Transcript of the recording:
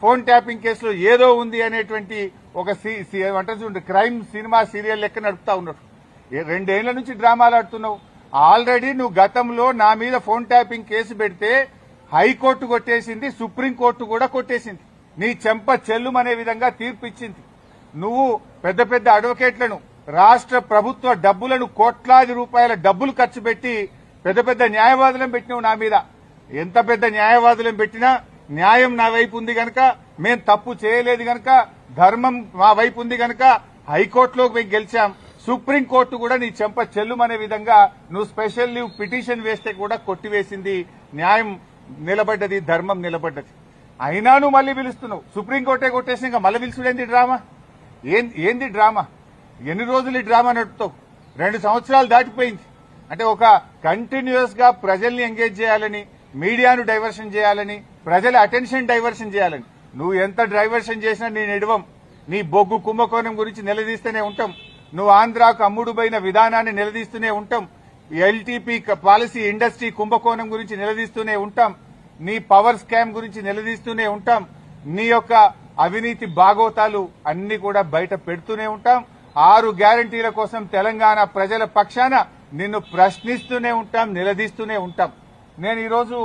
Phone tapping కేసులో ఏదో ఉంది అనేటువంటి ఒక క్రైమ్ సినిమా సీరియల్ లెక్క నడుపుతా ఉన్నారు. 2 ఏళ్ల నుంచి డ్రామాలు ఆడుతున్నావు. ఆల్రెడీ నువ్వు గతంలో నా మీద ఫోన్ ట్యాపింగ్ కేసు పెడితే హైకోర్టు కొట్టేసింది, సుప్రీంకోర్టు కూడా కొట్టేసింది. నీ చెంప చెల్లుమనే విధంగా తీర్పు ఇచ్చింది. నువ్వు పెద్ద పెద్ద అడ్వకేట్లను, రాష్ట్ర ప్రభుత్వ డబ్బులను, కోట్లాది రూపాయల డబ్బులు ఖర్చు పెట్టి పెద్ద పెద్ద న్యాయవాదులను పెట్టినావు నా మీద. ఎంత పెద్ద న్యాయవాదులను పెట్టినా న్యాయం నా వైపు ఉంది గనక, మేం తప్పు చేయలేదు గనక, ధర్మం మా వైపు ఉంది గనక హైకోర్టులోకి మేము గెలిచాం. సుప్రీంకోర్టు కూడా నీ చెంప చెల్లుమనే విధంగా నువ్వు స్పెషల్ లీవ్ పిటిషన్ వేస్తే కూడా కొట్టివేసింది. న్యాయం నిలబడ్డది, ధర్మం నిలబడ్డది. అయినా నువ్వు మళ్లీ పిలుస్తున్నావు. సుప్రీంకోర్టే కొట్టేసి ఇంకా మళ్ళీ పిలుచుడేంది డ్రామా? ఏంది డ్రామా? ఎన్ని రోజులు ఈ డ్రామా నడుపుతావు? 2 సంవత్సరాలు దాటిపోయింది. అంటే ఒక కంటిన్యూస్ గా ప్రజల్ని ఎంగేజ్ చేయాలని, మీడియాను డైవర్షన్ చేయాలని, ప్రజల అటెన్షన్ డైవర్షన్ చేయాలని నువ్వు ఎంత డైవర్షన్ చేసినా నేను ఎడవం. నీ బొగ్గు కుంభకోణం గురించి నిలదీస్తూనే ఉంటాం. నువ్వు ఆంధ్రాకు అమ్ముడుపోయిన విధానాన్ని నిలదీస్తూనే ఉంటాం. ఎల్టీపీ పాలసీ ఇండస్ట్రీ కుంభకోణం గురించి నిలదీస్తూనే ఉంటాం. నీ పవర్ స్కామ్ గురించి నిలదీస్తూనే ఉంటాం. నీ యొక్క అవినీతి బాగోతాలు అన్ని కూడా బయట పెడుతూనే ఉంటాం. 6 గ్యారంటీల కోసం తెలంగాణ ప్రజల పక్షాన నిన్ను ప్రశ్నిస్తూనే ఉంటాం, నిలదీస్తూనే ఉంటాం. నేను ఈరోజు